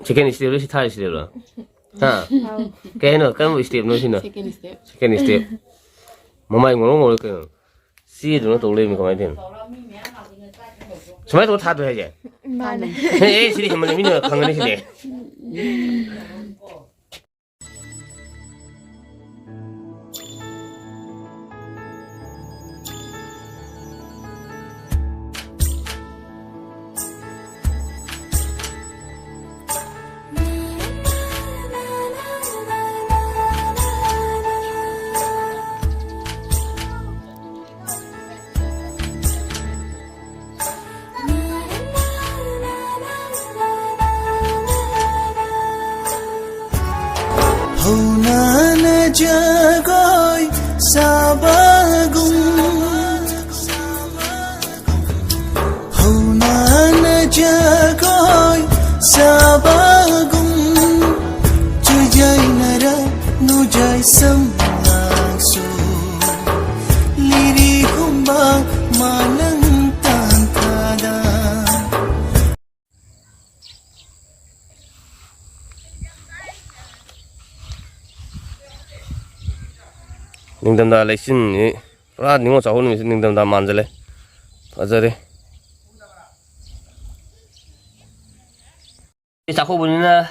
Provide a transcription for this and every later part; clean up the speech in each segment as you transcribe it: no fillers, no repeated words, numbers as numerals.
second step လို့ရှိထားရရှိတယ်လို့ဟာကဲနော်ကဲမ step လို့ရှိနော် second step မမိုင်ငုံငုံလို့ကဲစီးတော့တော်လေးမကောင်းတယ်စမိုင်းတော့ထားတယ်ရဲ့妈呢？ဟေးစီးမနေမင်းတော့ခံနေရှိတယ်Jagoy sabagum Haunana jagoy sabagum Jujay nara nujay samlangsu Liri humba manang tangkada 닝담다 레신 라 닝어 자호는 닝담다 만절래 맞아래 자호 보니나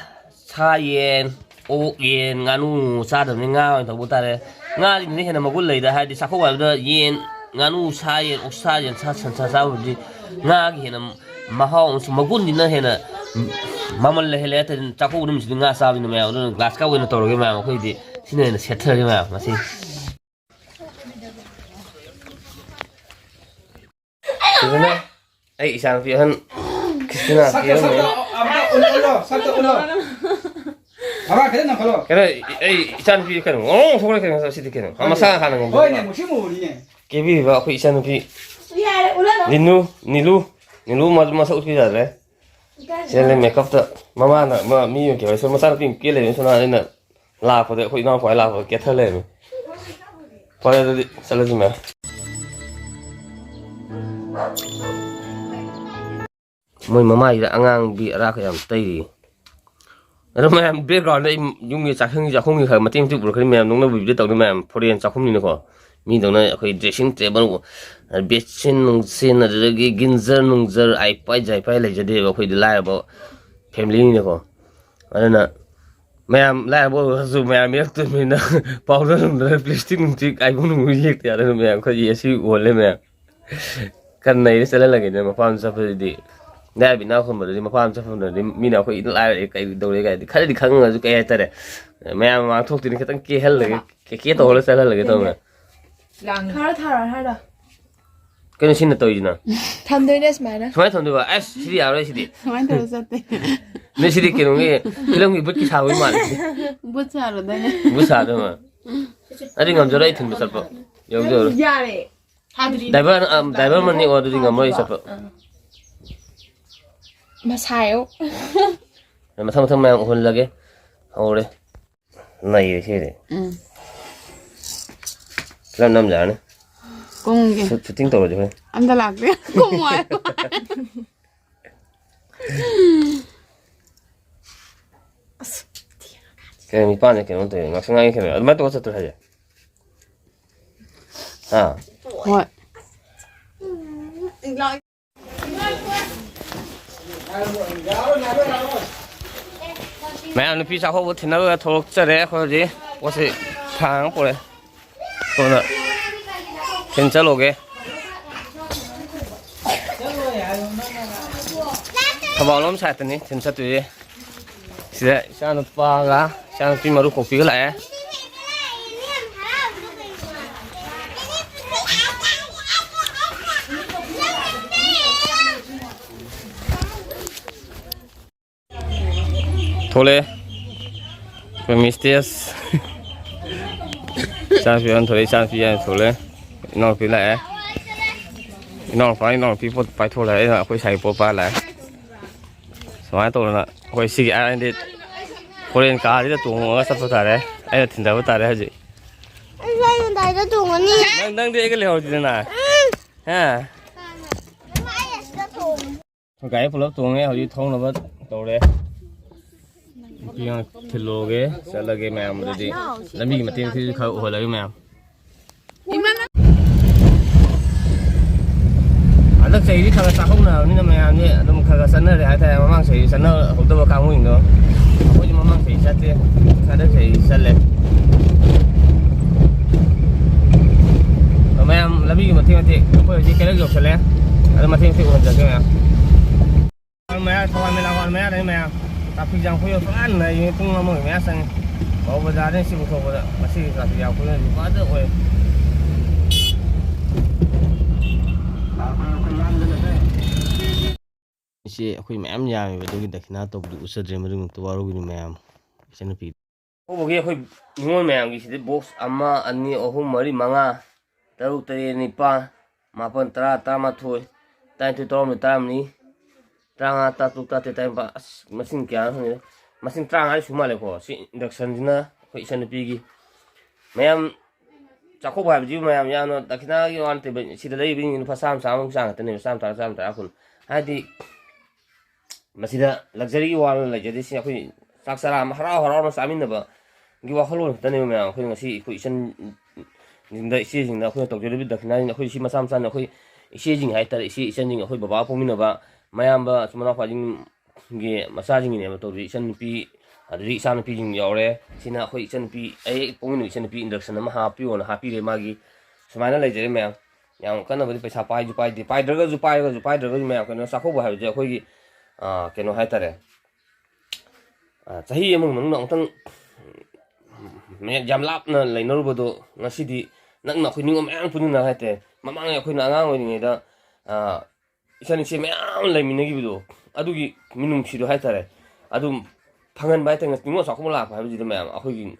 사옌 오옌 가누 사드는 nga 더 못하래 nga ni 해나 먹을 레이다 하디 자호 와도 옌 가누 사옌 옥사옌 사천차 사우지 nga 해나 마하옹 먹은 니나 해나 마멀레 헬레트 자호 우름 nga 사비는 매 오늘 글라스 가 오는 도로게 매 거기 신에는 세트게 매 마시 Kristina, isang fiyan. Kristina, fiyan mo. Ulo. Aba, kaya na palo. Kaya, isang fiyan ka nung. Oh, sobrang kaya sa city ka nung. Masaka ka nung. Hoy, ne, musimu ni. Kebi ba ako isang fiyan. Nilu, masa utkida le. Siya le makeup ta. Mama na, mi yung kaya. So masarap yung kile yung sana na lapo de. Ako inang po ay lapo. Kaya tala. Para dali salad mo. Môi mama là ngang bị ra cái tây đi, rồi mà biết rồi đấy dùng như chắc không như mà tìm chụp được cái mềm đúng là bị biết tàu mềm phổ biến chắc không như nào mình đồng này cái dressing table biết xin nung xin là cái ginzer nung giờ ai phải lấy cho đi vào cái lại vào family này nên là mềm lại vào dù mềm biết tụi mình bao giờ là plastic nung chiếc ai cũng nung gì thì là mềm có gì xíu uốn lên mềm cái này sẽ là cái này mà farm sắp đi đây bị nào không mà đi mà farm sắp rồi đi mình nào có ít lại cái đầu đấy cái khá là khăng rồi cái cái này mẹ mang thuốc thì cái tăng kia hết là cái tổ nó sẽ là cái tổ mà thara cái này xin là tôi gì nào tham đấy đấy mà mấy thằng tôi bảo ai xí đi áo đấy xí đi mấy thằng sao thế nên xí đi cái cái lông bị bứt cái sao ấy mà bứt sao rồi đấy bứt sao thôi mà anh đi ngắm cho đấy thằng bị sập rồi rồi driver mình đi qua đi ngắm rồi sập mà sao mà thằng mang hôn lagi hầu đấy này thế đấy làm năm giờ nữa cùng cái shooting tổ rồi anh ta lạc đấy cùng ngoài cái mi pan này cái nó tới ngọc sang ngay cái này mà tôi sẽ tôi hay à rồi mẹ anh phi sao không thì nó thuộc cho đấy thôi gì có thể thang过来tôi là trên车路嘅他把我们菜的呢停车队是的像那八个像比马路口飞过来thôi lên Mistis sang phía thôi sang phía thôi lên nó phía lại nó phía phải thôi lại là khối xài bộ ba lại xong rồi là khối xì ai đi khối lên cá đi là tuồng ở sắp tới đấy ai là thỉnh đầu tới đấy gì anh say đây nó tuồng anh đi đang đi cái liều gì này ha cái phụ lớp tuồng ấy họ đi thông là mất đầu đấy Piang Tiloge, Salage, ma'am, the day. Let me maintain physical holiday, ma'am. Imana. I look say you can't stop now, Nina, ma'am, I don't care. Sana, I tell my mom, say, Sana, hold the account window. What your mama say, shut it. Sada say, sell it. Ma'am, let me maintain it. Put a carry of Saleh. I don't maintain it with the girl. Mẹ thôi mình làm con mẹ đấy mẹ tập phi giang phi ở ăn này cũng là một mẹ sang có bây giờ đến xịt không rồi mà xịt là phi giang phi quá được rồi chị khuyên mẹ em nhà về tôi đặt na tập đủ sơ rồi mà đừng tôi vào rồi mẹ em xin nó phi ô bố kia khuyên ngôn mẹ em cái gì box amma anh ở hôm mới manga taru tây nipa mà phân tra ta mà thôi tay tôi tóm được tam ní Tranga tatuk tate time pa mesin kya ne mesin tranga ai suma le ko si induction dina ko isan pigi mayam chakho ba ji mayam ya no dakina yo ante si da dai bin fa sam sang ta ne sam ta kun hadi masida luxury wal la jadi si ko saksara hara ma samin na ba gi wa kholo ta ne mayam ko ngasi ko isan jinda si jinda ko to jodi dakina ko si ma sam san ko si jing hai ta si isan jing ko baba po min ba mayamba sumana fajing ge massaging ne to ri san pi ri san pi jing yore sina khoi san pi ai pongin san pi induction ma ha pi on ha pi re magi sumaina lai jere me yang kana bari paisa pai ju pai draga ju pai draga me kana sakho ba ha je khoi gi keno hai tare chahi among nang nang tang me jam lap na lai nor bodo ngasi di nak na khoi ningom ang punin na hate mamang ya khoi na ngang oi ni da 이사는 제 매운 레미네기도 아두기 민웅 치료 할 때래 아두 방한 바이 때가 누가 자꾸 몰라 봐야지 매 아거기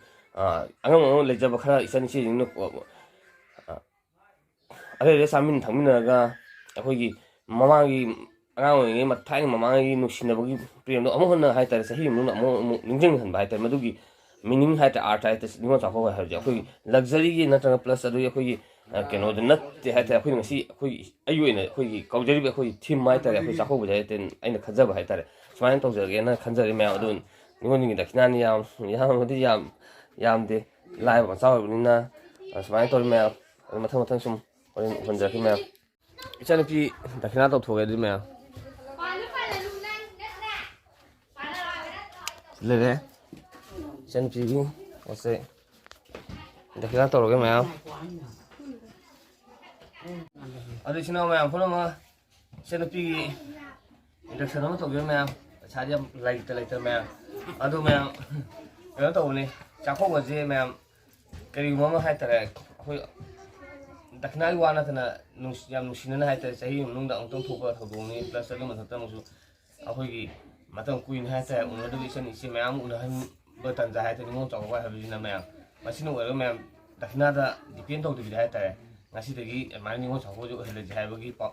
안경 레저버 카라 이사는 제 있는 거 아래 사민 당민아가 아거기 마마기 안경이 막 타이 마마기 누신나버기 프리엠도 아무거나 할 때서 힘은 아무 능증한 바이 때 마두기 미닝 할 때 아트 할 때 누가 자꾸 하지 아거기 럭셔리기 나타나 플러스 아두 아거기 keno de nat te ha ta khoi ngasi khoi ayu ina khoi kaujari be khoi thim mai ta khoi sakho bujai ten aina khaja ba hai ta smain to je na khanjari ma adun ningon ni da kinani yam de live ba saw ni na smain to ma mathang sum hon ja ki ma ichani pi da kina to thoge di ma le le ichani pi gi ose da kina to roge ma Ada sini orang yang pernah mah, saya pergi induction nama tu dia mah, cari yang lain mah, ada mah, yang tahu ni, cakap aja mah, kerja mama hai terek, aku tak kenal wana tu na, yang nusinan hai terek, saya nung dah untung thuba thuba ni, plus ada macam tu musuh, aku lagi macam kuin hai terek, unah tu bisa ni si mah, unah bertanda hai terek, nung cakap habis ni mah, masih nung ada mah, tak kenal dah dipin tahu tu dia hai terek. Ngasi 많이 뭐 저거 해야지 해보기 빠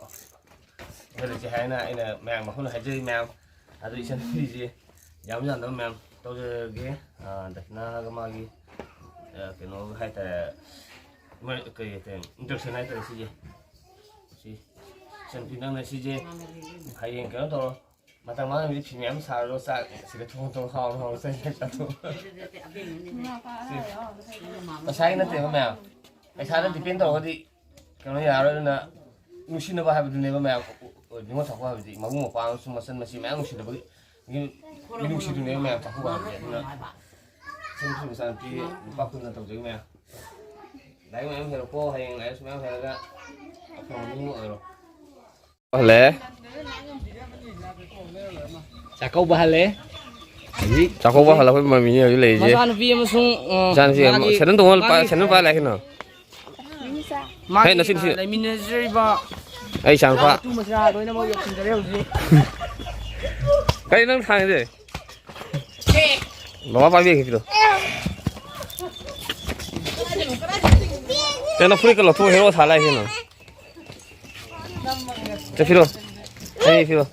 해야지 해나 이나 맹 막고는 해지 맹 아주 이선 이제 야무잔 너 맹 또 저기 나 그마기 그노 할때 뭐 그게 된 인터랙션 할 때 시지 시 선진당의 시지 하이엔 그도 마땅한 우리 비면 사로 싹 지금 통통 하고 생겼다도 사이는 때문에ไอ้ชาติที่เป็นตัวเขาที่กันไม่ยาวเลยนะนุ่งชิ้นบ้าให้ไปดูเนี่ยแม่นี่มันสักว่าไปดิมาบุ้งมาฟังสมัยนั้นมาสิแม่นุ่งชิ้นบ้านี่นุ่งชิ้นดูเนี่ยแม่สักว่าไปนะซึ่งสุดท้ายพี่ป้าคุณนั่นตัวจริงแม่ได้แม่เห็นพ่อให้ยังไงสมัยนั้นก็ฟังนี่อะไรจากเขาบ้าเลยจากเขาบ้าเราไม่มามีอะไรเลยจ้ะจานพี่มาส่งจานพี่ฉันต้องไปอะไรกันเนาะHey, nasi nasi. Lai manager ba. Ai sang pa. Tu masra doi na mo yok sin jare hoji. Kai nang thang de. Bawa pa bi kilo. Tena free kalo tu hero thala hi na. Te filo. Hey filo.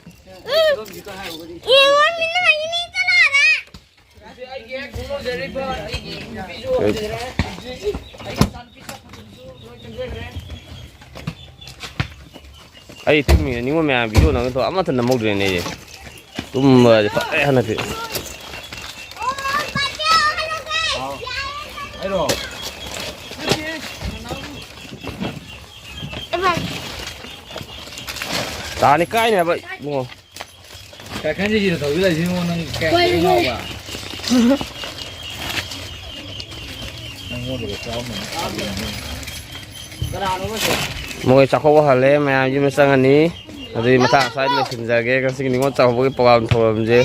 Ye wa min na ni chala ra. Ai ye kuno jare ba ai video jare. Ai tu mi ni mo me video na to ama tan mo de ne tum fa ana te အဲ့တော့ ตานี่ใกล้เนี่ยไปโอ้ ကခန်းကြီးတော့ယူလိုက်ရင်းဝင်နေကဲတော့ပါငိုတယ်ကြောင်းမယ် มวยสักว่าหาเลยแม่ยิ้มสั่งอันนี้ Jadi mata saya ni senjaga kan sini ngau tahu bagi pawang thom je